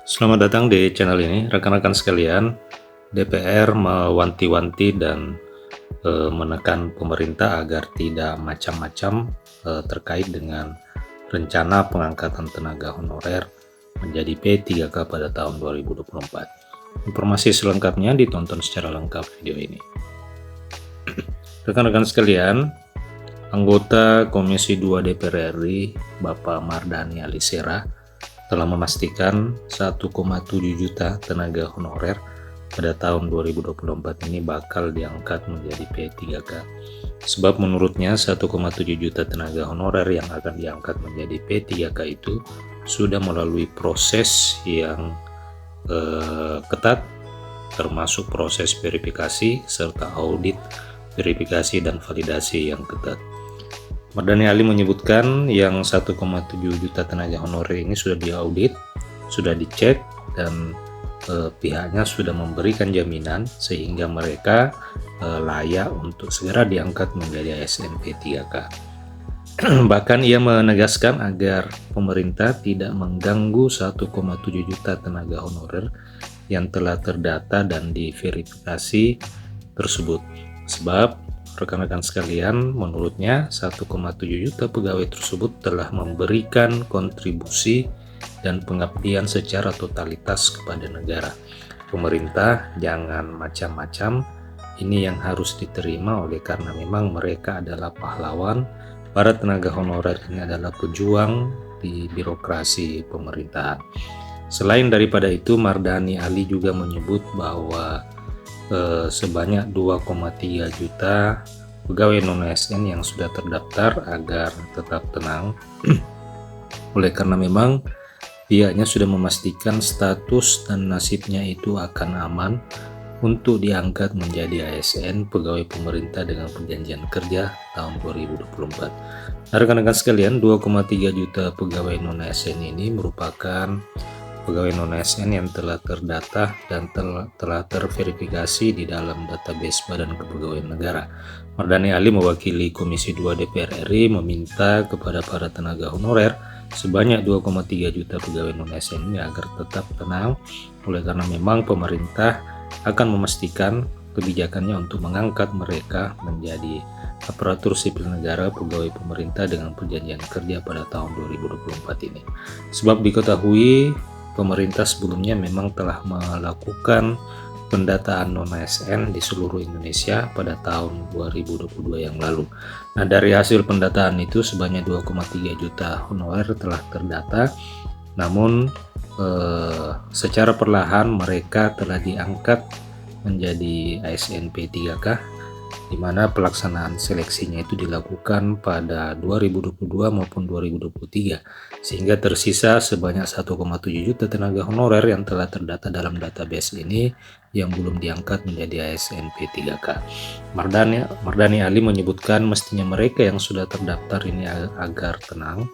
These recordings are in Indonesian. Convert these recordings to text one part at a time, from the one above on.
Selamat datang di channel ini, rekan-rekan sekalian. DPR mewanti-wanti dan menekan pemerintah agar tidak macam-macam terkait dengan rencana pengangkatan tenaga honorer menjadi P3K pada tahun 2024. Informasi selengkapnya ditonton secara lengkap video ini. Rekan-rekan sekalian, anggota Komisi 2 DPR RI, Bapak Mardhani Alisera, telah memastikan 1,7 juta tenaga honorer pada tahun 2024 ini bakal diangkat menjadi P3K. Sebab menurutnya 1,7 juta tenaga honorer yang akan diangkat menjadi P3K itu sudah melalui proses yang ketat, termasuk proses verifikasi serta audit, verifikasi dan validasi yang ketat. Mardhani Ali menyebutkan yang 1,7 juta tenaga honorer ini sudah diaudit, sudah dicek, dan pihaknya sudah memberikan jaminan sehingga mereka layak untuk segera diangkat menjadi ASN P3K. Bahkan ia menegaskan agar pemerintah tidak mengganggu 1,7 juta tenaga honorer yang telah terdata dan diverifikasi tersebut. Sebab rekan-rekan sekalian, menurutnya 1,7 juta pegawai tersebut telah memberikan kontribusi dan pengabdian secara totalitas kepada negara. Pemerintah jangan macam-macam, ini yang harus diterima oleh karena memang mereka adalah pahlawan. Para tenaga honorer ini adalah pejuang di birokrasi pemerintahan. Selain daripada itu, Mardhani Ali juga menyebut bahwa sebanyak 2,3 juta pegawai non-ASN yang sudah terdaftar agar tetap tenang oleh karena memang pihaknya sudah memastikan status dan nasibnya itu akan aman untuk diangkat menjadi ASN pegawai pemerintah dengan perjanjian kerja tahun 2024. Nah, rekan-rekan sekalian, 2,3 juta pegawai non-ASN ini merupakan pegawai non-ASN yang telah terdata dan telah terverifikasi di dalam database Badan Kepegawaian Negara. Mardhani Ali mewakili Komisi 2 DPR RI meminta kepada para tenaga honorer sebanyak 2,3 juta pegawai non-ASN ini agar tetap tenang, oleh karena memang pemerintah akan memastikan kebijakannya untuk mengangkat mereka menjadi aparatur sipil negara pegawai pemerintah dengan perjanjian kerja pada tahun 2024 ini. Sebab diketahui pemerintah sebelumnya memang telah melakukan pendataan non-ASN di seluruh Indonesia pada tahun 2022 yang lalu. Nah, dari hasil pendataan itu sebanyak 2,3 juta honorer telah terdata, namun secara perlahan mereka telah diangkat menjadi ASN P3K, di mana pelaksanaan seleksinya itu dilakukan pada 2022 maupun 2023, sehingga tersisa sebanyak 1,7 juta tenaga honorer yang telah terdata dalam database ini yang belum diangkat menjadi ASN P3K. Mardhani Ali menyebutkan mestinya mereka yang sudah terdaftar ini agar tenang,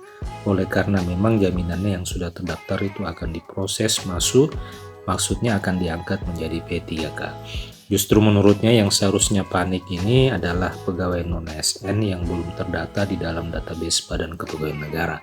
oleh karena memang jaminannya yang sudah terdaftar itu akan diproses masuk, maksudnya akan diangkat menjadi P3K. Justru menurutnya yang seharusnya panik ini adalah pegawai non-ASN yang belum terdata di dalam database Badan Kepegawaian Negara.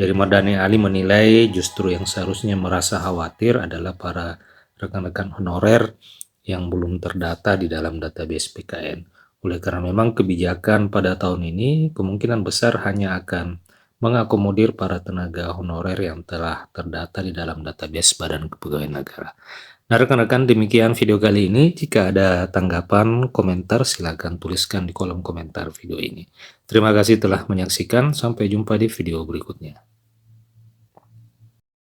Jadi Mardhani Ali menilai justru yang seharusnya merasa khawatir adalah para rekan-rekan honorer yang belum terdata di dalam database BKN. Oleh karena memang kebijakan pada tahun ini kemungkinan besar hanya akan mengakomodir para tenaga honorer yang telah terdata di dalam database Badan Kepegawaian Negara. Nah, rekan-rekan, demikian video kali ini. Jika ada tanggapan, komentar, silakan tuliskan di kolom komentar video ini. Terima kasih telah menyaksikan. Sampai jumpa di video berikutnya.